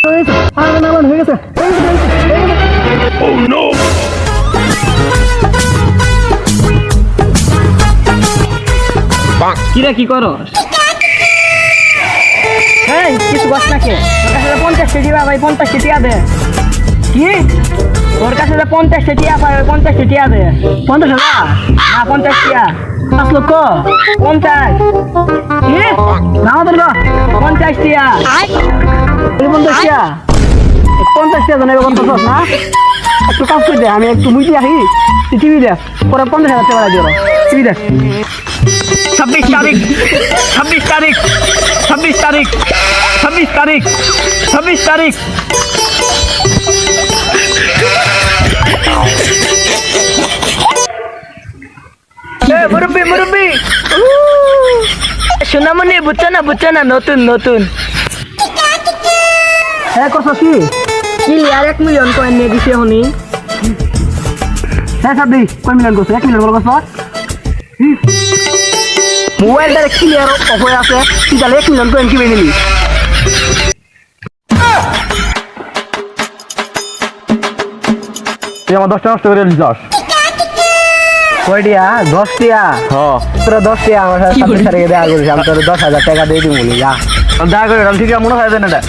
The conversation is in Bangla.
হয়ে গেছে। কিরে কি করো? এই কিছু বস নাকি? তোর কাছে 50 টাকা ভাই, 50 টাকা দে। কি? তোর কাছে 50 টাকা পাই, 50 টাকা দে। 50 টাকা? না 50 টাকা। 5 লক্ষ? 50। কি? নাও তোর 50 টাকা। 50 টাকা? 50 টাকা জানাই 50 না? একটু কাজ করে দে, আমি একটু মুইতে আসি। টিভি দে, পরে 50,000 টাকা দিও। টিভি দে। 26 তারিখ 26 তারিখ 26 তারিখ 26 তারিখ 26 তারিখ। মুরব্বি সোনামণি বুঝছো না নতুন নতুন হ্যাঁ কত কি? কি আর 1 মিলিয়ন কয়েন নিয়ে দিছে হনি। হ্যাঁ সাবদি কয় মিলিয়ন করছো? 1 মিলিয়ন বলো কত? মোবাইলটা ক্লিয়ার অফ হয়ে আছে, তুই তাহলে 1 মিলিয়ন কয়েন কিনে নিলি? তুই আমার 10 টাকা নষ্ট করে দিস। কয় টিয়া? 10 টিয়া? হ্যাঁ তোরা 10 টিয়া আমার সাথে 27 তারিখে দেখা করিস, আমি তোর 10,000 টাকা দিয়ে দিব বলি যা। দেখা করে ঠিক আছে, মনে হয় না এটা